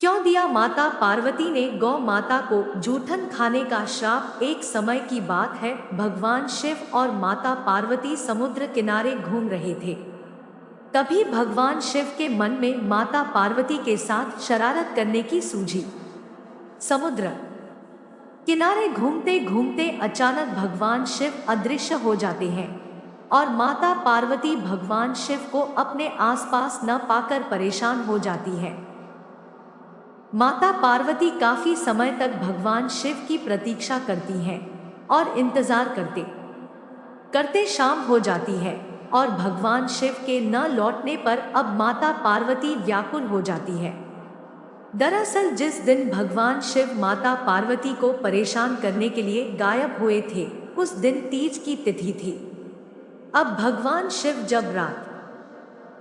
क्यों दिया माता पार्वती ने गौ माता को जूठन खाने का श्राप। एक समय की बात है, भगवान शिव और माता पार्वती समुद्र किनारे घूम रहे थे। तभी भगवान शिव के मन में माता पार्वती के साथ शरारत करने की सूझी। समुद्र किनारे घूमते घूमते अचानक भगवान शिव अदृश्य हो जाते हैं और माता पार्वती भगवान शिव को अपने आसपास न पाकर परेशान हो जाती है। माता पार्वती काफी समय तक भगवान शिव की प्रतीक्षा करती हैं और इंतजार करते करते शाम हो जाती है और भगवान शिव के न लौटने पर अब माता पार्वती व्याकुल हो जाती है। दरअसल जिस दिन भगवान शिव माता पार्वती को परेशान करने के लिए गायब हुए थे, उस दिन तीज की तिथि थी। अब भगवान शिव जब रात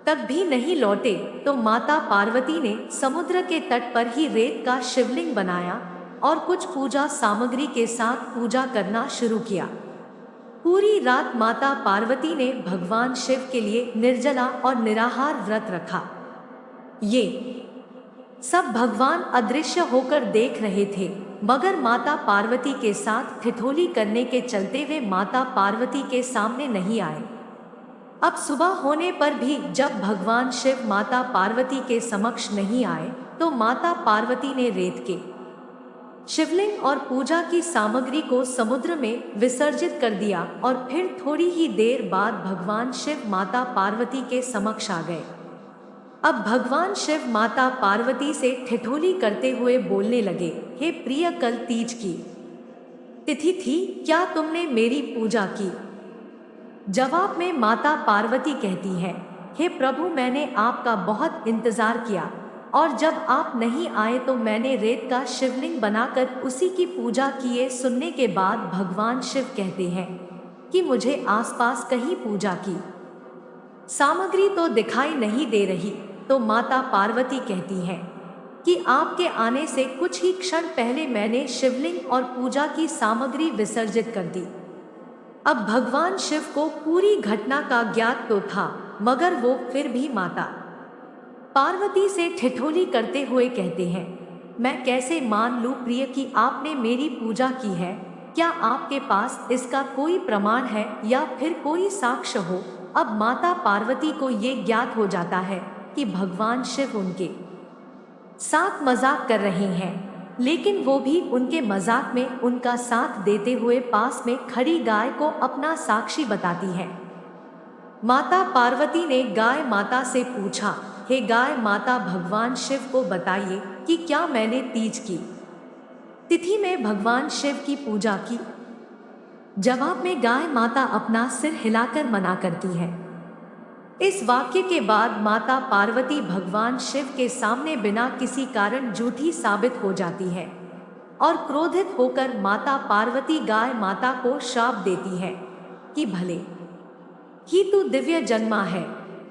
तक भी नहीं लौटे तो माता पार्वती ने समुद्र के तट पर ही रेत का शिवलिंग बनाया और कुछ पूजा सामग्री के साथ पूजा करना शुरू किया। पूरी रात माता पार्वती ने भगवान शिव के लिए निर्जला और निराहार व्रत रखा। ये सब भगवान अदृश्य होकर देख रहे थे, मगर माता पार्वती के साथ ठिठोली करने के चलते वे माता पार्वती के सामने नहीं आए। अब सुबह होने पर भी जब भगवान शिव माता पार्वती के समक्ष नहीं आए तो माता पार्वती ने रेत के शिवलिंग और पूजा की सामग्री को समुद्र में विसर्जित कर दिया और फिर थोड़ी ही देर बाद भगवान शिव माता पार्वती के समक्ष आ गए। अब भगवान शिव माता पार्वती से ठिठोली करते हुए बोलने लगे, हे प्रिय, कल तीज की तिथि थी, क्या तुमने मेरी पूजा की? जवाब में माता पार्वती कहती है, हे प्रभु, मैंने आपका बहुत इंतजार किया और जब आप नहीं आए तो मैंने रेत का शिवलिंग बनाकर उसी की पूजा किए। सुनने के बाद भगवान शिव कहते हैं कि मुझे आसपास कहीं पूजा की सामग्री तो दिखाई नहीं दे रही। तो माता पार्वती कहती हैं कि आपके आने से कुछ ही क्षण पहले मैंने शिवलिंग और पूजा की सामग्री विसर्जित कर दी। अब भगवान शिव को पूरी घटना का ज्ञात तो था, मगर वो फिर भी माता पार्वती से ठिठोली करते हुए कहते हैं, मैं कैसे मान लूं प्रिय कि आपने मेरी पूजा की है? क्या आपके पास इसका कोई प्रमाण है या फिर कोई साक्ष्य हो? अब माता पार्वती को ये ज्ञात हो जाता है कि भगवान शिव उनके साथ मजाक कर रहे हैं, लेकिन वो भी उनके मजाक में उनका साथ देते हुए पास में खड़ी गाय को अपना साक्षी बताती है। माता पार्वती ने गाय माता से पूछा, हे गाय माता, भगवान शिव को बताइए कि क्या मैंने तीज की तिथि में भगवान शिव की पूजा की? जवाब में गाय माता अपना सिर हिलाकर मना करती है। इस वाक्य के बाद माता पार्वती भगवान शिव के सामने बिना किसी कारण झूठी साबित हो जाती है और क्रोधित होकर माता पार्वती गाय माता को श्राप देती है कि भले ही तू दिव्य जन्मा है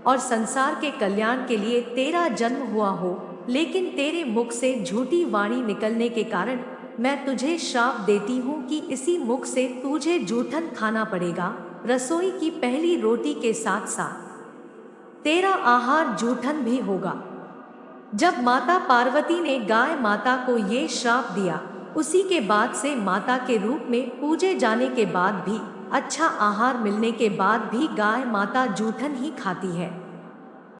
और संसार के कल्याण के लिए तेरा जन्म हुआ हो, लेकिन तेरे मुख से झूठी वाणी निकलने के कारण मैं तुझे श्राप देती हूँ कि इसी मुख से तुझे जूठन खाना पड़ेगा। रसोई की पहली रोटी के साथ साथ तेरा आहार जूठन भी होगा। जब माता पार्वती ने गाय माता को ये श्राप दिया, उसी के बाद से माता के रूप में पूजे जाने के बाद भी, अच्छा आहार मिलने के बाद भी गाय माता जूठन ही खाती है।